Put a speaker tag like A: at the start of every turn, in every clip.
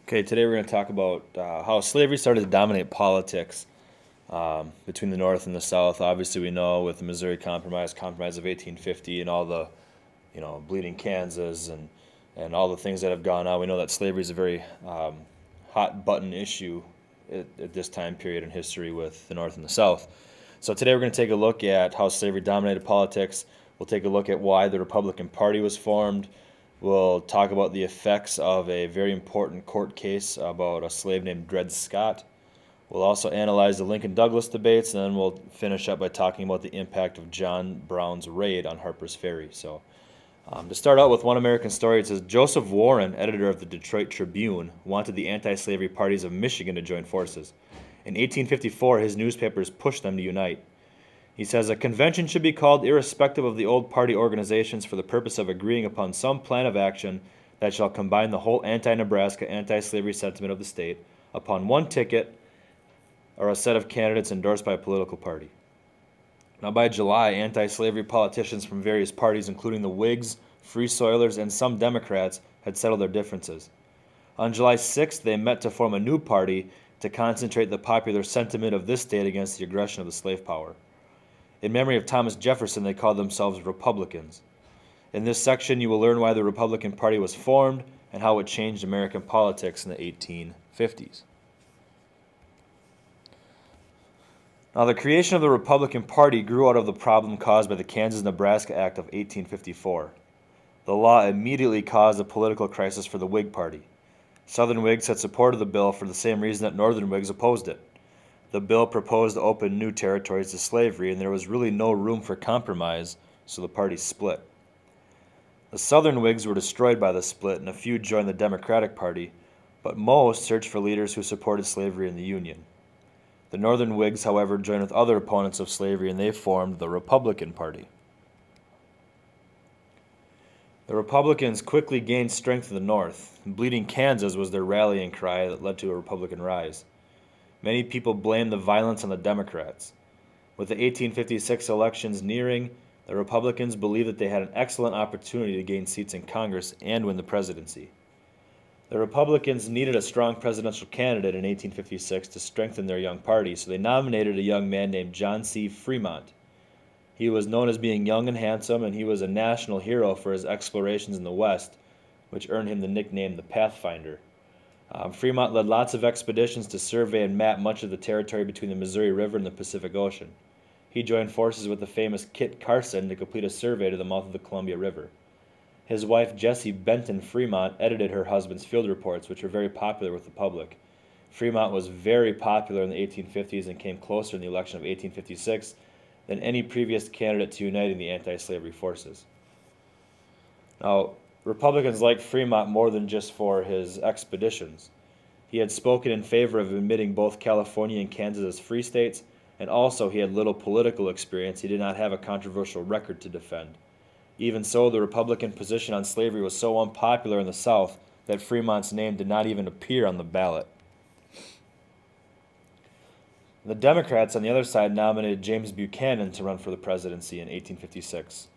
A: Okay, today we're going to talk about how slavery started to dominate politics between the North and the South. Obviously, we know with the Missouri Compromise of 1850, and all the, bleeding Kansas and all the things that have gone on. We know that slavery is a very hot button issue at this time period in history with the North and the South. So today we're going to take a look at how slavery dominated politics. We'll take a look at why the Republican Party was formed. We'll talk about the effects of a very important court case about a slave named Dred Scott. We'll also analyze the Lincoln Douglas debates, and then we'll finish up by talking about the impact of John Brown's raid on Harper's Ferry. To start out with one American story, it says Joseph Warren, editor of the Detroit Tribune, wanted the anti-slavery parties of Michigan to join forces. In 1854, his newspapers pushed them to unite. He says a convention should be called irrespective of the old party organizations for the purpose of agreeing upon some plan of action that shall combine the whole anti-Nebraska, anti-slavery sentiment of the state upon one ticket or a set of candidates endorsed by a political party. Now, by July, anti-slavery politicians from various parties, including the Whigs, Free Soilers, and some Democrats, had settled their differences. On July 6th, they met to form a new party to concentrate the popular sentiment of this state against the aggression of the slave power. In memory of Thomas Jefferson, they called themselves Republicans. In this section, you will learn why the Republican Party was formed and how it changed American politics in the 1850s. Now, the creation of the Republican Party grew out of the problem caused by the Kansas-Nebraska Act of 1854. The law immediately caused a political crisis for the Whig Party. Southern Whigs had supported the bill for the same reason that Northern Whigs opposed it. The bill proposed to open new territories to slavery, and there was really no room for compromise, so the party split. The Southern Whigs were destroyed by the split, and a few joined the Democratic Party, but most searched for leaders who supported slavery in the Union. The Northern Whigs, however, joined with other opponents of slavery, and they formed the Republican Party. The Republicans quickly gained strength in the North. Bleeding Kansas was their rallying cry that led to a Republican rise. Many people blamed the violence on the Democrats. With the 1856 elections nearing, the Republicans believed that they had an excellent opportunity to gain seats in Congress and win the presidency. The Republicans needed a strong presidential candidate in 1856 to strengthen their young party, so they nominated a young man named John C. Fremont. He was known as being young and handsome, and he was a national hero for his explorations in the West, which earned him the nickname the Pathfinder. Fremont led lots of expeditions to survey and map much of the territory between the Missouri River and the Pacific Ocean. He joined forces with the famous Kit Carson to complete a survey to the mouth of the Columbia River. His wife, Jessie Benton Fremont, edited her husband's field reports, which were very popular with the public. Fremont was very popular in the 1850s and came closer in the election of 1856 than any previous candidate to unite in the anti-slavery forces. Now, Republicans liked Fremont more than just for his expeditions. He had spoken in favor of admitting both California and Kansas as free states, and also he had little political experience. He did not have a controversial record to defend. Even so, the Republican position on slavery was so unpopular in the South that Fremont's name did not even appear on the ballot. The Democrats on the other side nominated James Buchanan to run for the presidency in 1856.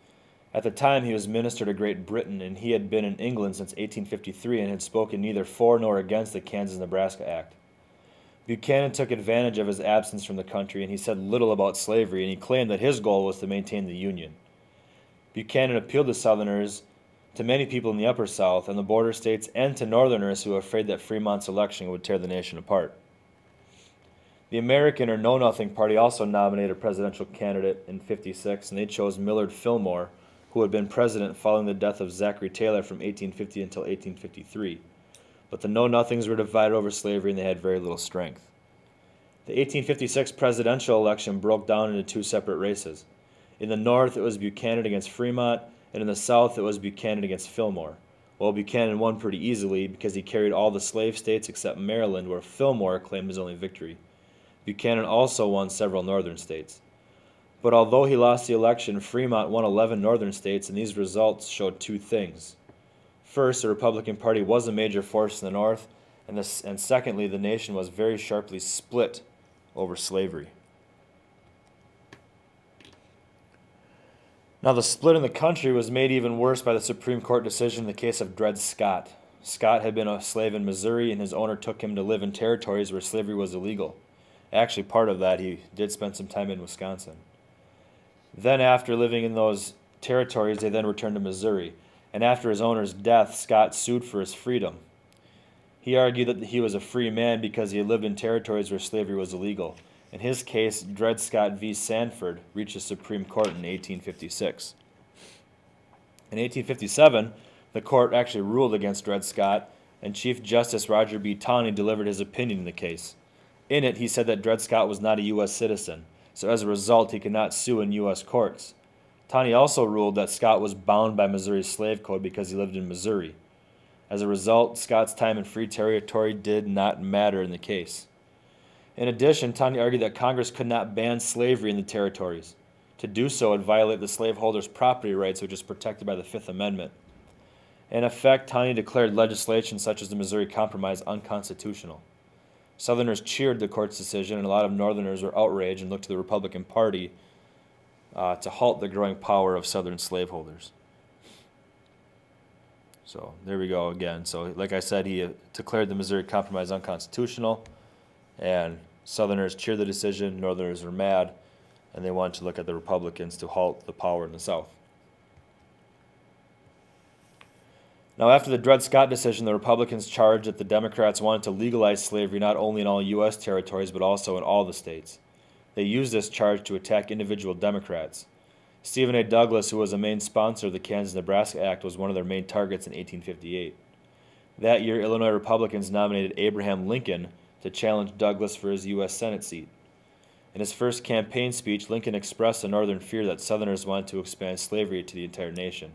A: At the time, he was minister to Great Britain, and he had been in England since 1853 and had spoken neither for nor against the Kansas-Nebraska Act. Buchanan took advantage of his absence from the country, and he said little about slavery, and he claimed that his goal was to maintain the Union. Buchanan appealed to Southerners, to many people in the Upper South and the border states, and to Northerners who were afraid that Fremont's election would tear the nation apart. The American or Know Nothing Party also nominated a presidential candidate in 56, and they chose Millard Fillmore, who had been president following the death of Zachary Taylor from 1850 until 1853. But the Know-Nothings were divided over slavery, and they had very little strength. The 1856 presidential election broke down into two separate races. In the North, it was Buchanan against Fremont, and in the South, it was Buchanan against Fillmore. Well, Buchanan won pretty easily because he carried all the slave states except Maryland, where Fillmore claimed his only victory. Buchanan also won several northern states. But although he lost the election, Fremont won 11 northern states, and these results showed two things. First, the Republican Party was a major force in the North, and secondly, the nation was very sharply split over slavery. Now, the split in the country was made even worse by the Supreme Court decision in the case of Dred Scott. Scott had been a slave in Missouri, and his owner took him to live in territories where slavery was illegal. Actually, part of that, he did spend some time in Wisconsin. Then, after living in those territories, they then returned to Missouri. And after his owner's death, Scott sued for his freedom. He argued that he was a free man because he had lived in territories where slavery was illegal. In his case, Dred Scott v. Sanford reached the Supreme Court in 1856. In 1857, the court actually ruled against Dred Scott, and Chief Justice Roger B. Taney delivered his opinion in the case. In it, he said that Dred Scott was not a U.S. citizen, so as a result, he could not sue in U.S. courts. Taney also ruled that Scott was bound by Missouri's slave code because he lived in Missouri. As a result, Scott's time in free territory did not matter in the case. In addition, Taney argued that Congress could not ban slavery in the territories. To do so would violate the slaveholders' property rights, which is protected by the Fifth Amendment. In effect, Taney declared legislation such as the Missouri Compromise unconstitutional. Southerners cheered the court's decision, and a lot of Northerners were outraged and looked to the Republican Party to halt the growing power of Southern slaveholders. So there we go again. So like I said, he declared the Missouri Compromise unconstitutional, and Southerners cheered the decision, Northerners were mad, and they wanted to look at the Republicans to halt the power in the South. Now, after the Dred Scott decision, the Republicans charged that the Democrats wanted to legalize slavery not only in all U.S. territories, but also in all the states. They used this charge to attack individual Democrats. Stephen A. Douglas, who was a main sponsor of the Kansas-Nebraska Act, was one of their main targets in 1858. That year, Illinois Republicans nominated Abraham Lincoln to challenge Douglas for his U.S. Senate seat. In his first campaign speech, Lincoln expressed a Northern fear that Southerners wanted to expand slavery to the entire nation.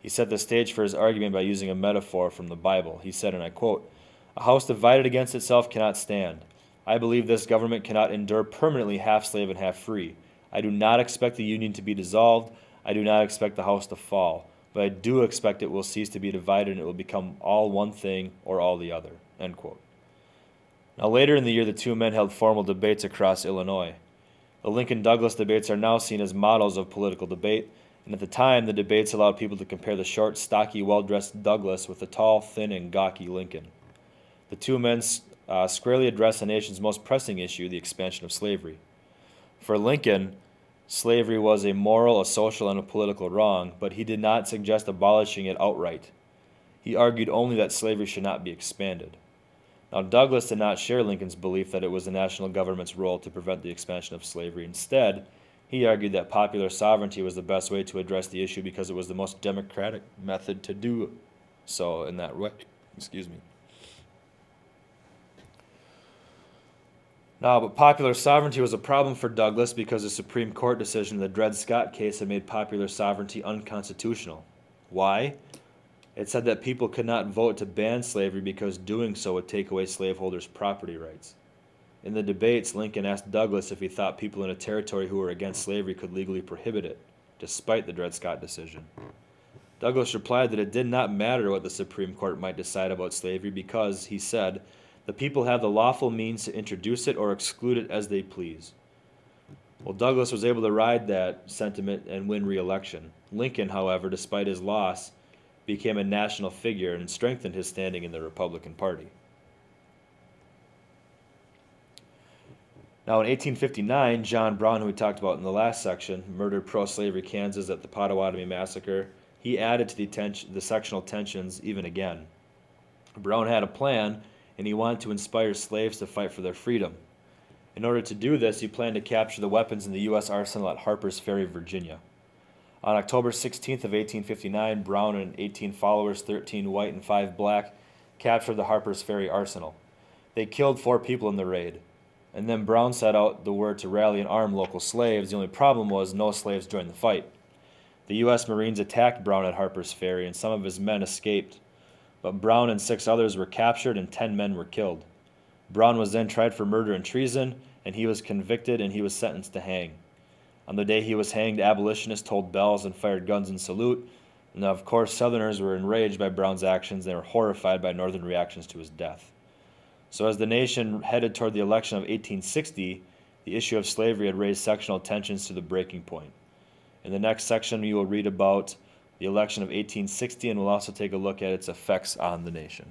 A: He set the stage for his argument by using a metaphor from the Bible. He said, and I quote, "A house divided against itself cannot stand. I believe this government cannot endure permanently half slave and half free. I do not expect the Union to be dissolved. I do not expect the house to fall. But I do expect it will cease to be divided and it will become all one thing or all the other." End quote. Now later in the year, the two men held formal debates across Illinois. The Lincoln-Douglas debates are now seen as models of political debate, and at the time, the debates allowed people to compare the short, stocky, well-dressed Douglas with the tall, thin, and gawky Lincoln. The two men squarely addressed the nation's most pressing issue, the expansion of slavery. For Lincoln, slavery was a moral, a social, and a political wrong, but he did not suggest abolishing it outright. He argued only that slavery should not be expanded. Now, Douglas did not share Lincoln's belief that it was the national government's role to prevent the expansion of slavery. Instead, he argued that popular sovereignty was the best way to address the issue because it was the most democratic method to do so in that way. Now, but popular sovereignty was a problem for Douglas because the Supreme Court decision in the Dred Scott case had made popular sovereignty unconstitutional. Why? It said that people could not vote to ban slavery because doing so would take away slaveholders' property rights. In the debates, Lincoln asked Douglas if he thought people in a territory who were against slavery could legally prohibit it, despite the Dred Scott decision. Douglas replied that it did not matter what the Supreme Court might decide about slavery because, he said, the people have the lawful means to introduce it or exclude it as they please. Well, Douglas was able to ride that sentiment and win re-election. Lincoln, however, despite his loss, became a national figure and strengthened his standing in the Republican Party. Now, in 1859, John Brown, who we talked about in the last section, murdered pro-slavery Kansas at the Pottawatomie Massacre. He added to the sectional tensions even again. Brown had a plan, and he wanted to inspire slaves to fight for their freedom. In order to do this, he planned to capture the weapons in the U.S. arsenal at Harper's Ferry, Virginia. On October 16th of 1859, Brown and 18 followers, 13 white and 5 black, captured the Harper's Ferry arsenal. They killed 4 people in the raid. And then Brown set out the word to rally and arm local slaves. The only problem was no slaves joined the fight. The U.S. Marines attacked Brown at Harper's Ferry, and some of his men escaped. But Brown and 6 others were captured, and 10 men were killed. Brown was then tried for murder and treason, and he was convicted, and he was sentenced to hang. On the day he was hanged, abolitionists tolled bells and fired guns in salute. And of course, Southerners were enraged by Brown's actions. They were horrified by Northern reactions to his death. So as the nation headed toward the election of 1860, the issue of slavery had raised sectional tensions to the breaking point. In the next section, you will read about the election of 1860, and we'll also take a look at its effects on the nation.